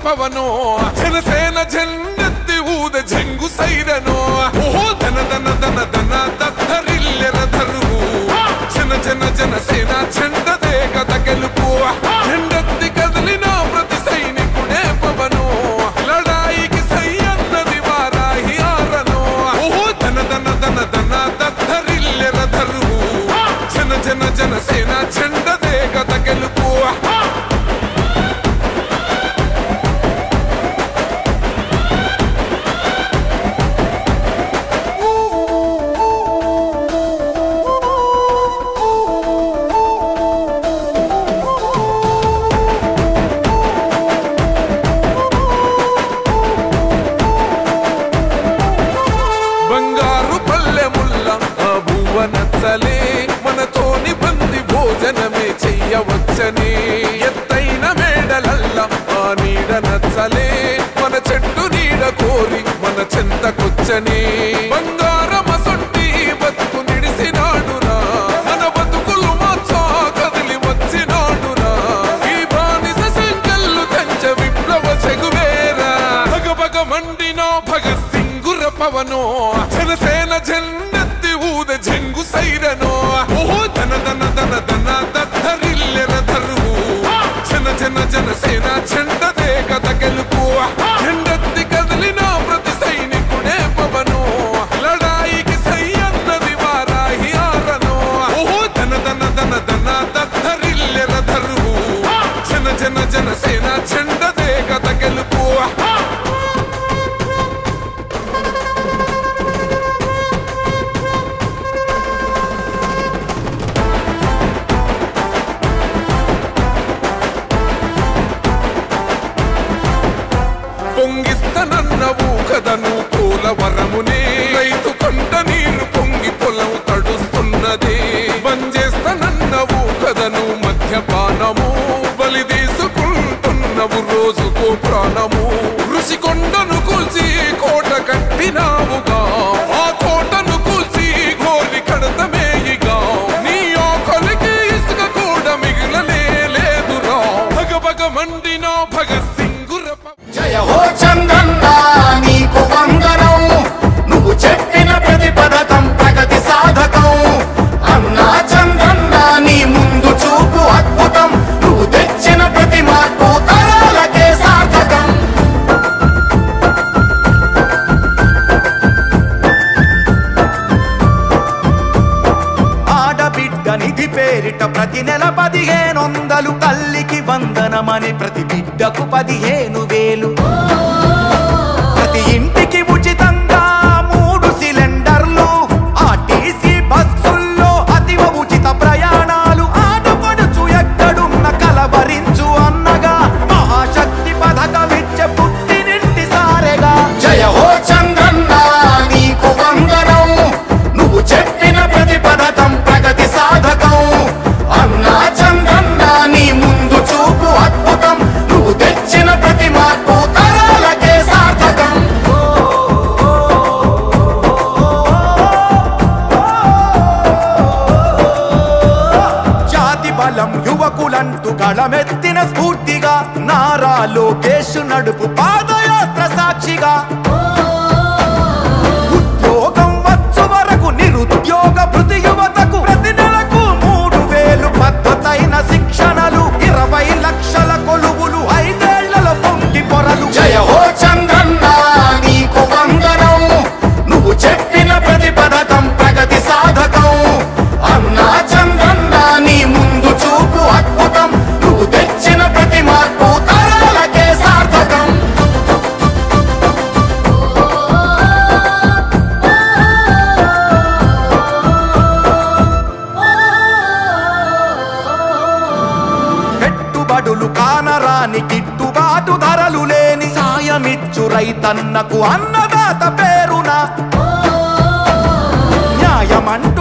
పవనో జనసేన జెండెత్తి ఊద జంగు సైరనో ఓహో ధన ధన ధన ధన దద్దరిల్లెర ధరువు జన జన జనసేన జెండదే కథ గెలుపు జెండెత్తి కదిలిన ప్రతి సైనికుడే పవనో లడాయికి సై అన్నది వారాహి ఆరనో ఓహో ధన ధన ధన ధన దద్దరిల్లెర ధరువు జన జన జనసేన జెండదే కథ గెలుపు నచ్చలే మనతోని బంది భోజనమే చెయ్యవచ్చని ఎత్తైన మేడలల్ల ఆ నీడ నచ్చలే మన చెట్టు నీడ కోరి మన చెంతకొచ్చని బంగారమ సొట్టి బతుకు నిడిసినాడురా మన బతుకులు మార్చా కదిలి వచ్చినాడురా ఈ బానిస సంకల్లు కంచ విప్లవ చెగువేరా భగభగ మండినో భగత్ సింగుర పవనో జనసేన జెండెత్తి ఊద జంగు సైరనో ఓహో ధన ధన ధన ధన దద్దరిల్లెర ధరువు జన జన జనసేన జెండదే కథ గెలుపు జెండెత్తి కదిలిన ప్రతి సైనికుడే పవనో లడాయికి సై అన్నది వారాహి ఆరనో ఓహో ధన ధన ధన ధన దద్దరిల్లెర ధరువు జన జన జనసేన జెండదే కథ గెలుపు పొంగిస్తనన్నవు కదను పోలవరమునే రైతు కొంట నీరు పొంగి పొలం తడుస్తున్నది బంజేస్తనన్నవు కదను మద్యపానము బలి తీసుకుంటున్నవు రోజుకో ప్రాణము ఋషి కొండను కూల్చి కోట కట్టినావుగా ఆ కోటను కూల్చి గోలి కడతమేయిగా నీ ఆకలికి ఇసుక కూడా మిగిలనే లేదురా భగభగ మండినో భగత్ సింగుర జయ హో చంద్రన్న నీకు వందనం నువ్వు చెప్పిన ప్రతి పథకం ప్రగతి సాధకం అన్నా చంద్రన్న నీ ముందు చూపు అద్భుతం నువ్వు తెచ్చిన ప్రతి మార్పు తరాలకే సార్థకం ఆడబిడ్డ నిధి పేరిట ప్రతి నెల 1500 తల్లికి వందనమని ప్రతి బిడ్డకు 15,000 ప్రతి ఇంటికి ఉచితంగా 3 సిలిండర్లు ఆర్టీసీ బస్సుల్లో అతివ ఉచిత ప్రయాణాలు ఆడపడుచు ఎక్కడున్న కలవరించు అన్నగా మహాశక్తి పథకమిచ్చే పుట్టినింటి సారెగా జయ హో చంద్రన్న నీకు వందనం నువ్వు చెప్పిన ప్రతి పథకం ప్రగతి సాధకం అన్నా చంద్రన్న నీ ముందు చూపు అద్భుతం నువ్వు తెచ్చిన ప్రతి మార్పు తరాలకే సార్థకం జాతి బలం యువకులంటూ గళమెత్తిన స్ఫూర్తిగా నారా లోకేష్ నడుపు పాదయాత్ర సాక్షిగా ఉద్యోగం వచ్చు వరకు నిరుద్యోగ భృతి యువతకు ప్రతి నెలకు 3,000 పద్ధతైన శిక్షణలు 20 లక్షల కొలువులు 5 ఏళ్లలో పొంగి పొరలు జయ హో చంద్రన్న నీకు వందనం నువ్వు చెప్పిన ప్రతి పథకం ప్రగతి సాధకం అన్నా చంద్రన్న నీ ముందు చూపు అద్భుతం నువ్వు తెచ్చిన ప్రతి మార్పు తరాలకే సార్థకం పెట్టుబడులు కానరాని గిట్టుబాటు ధరలు లేని సాయమిచ్చు రైతన్నకు అన్నదాత పేరున న్యాయమంటూ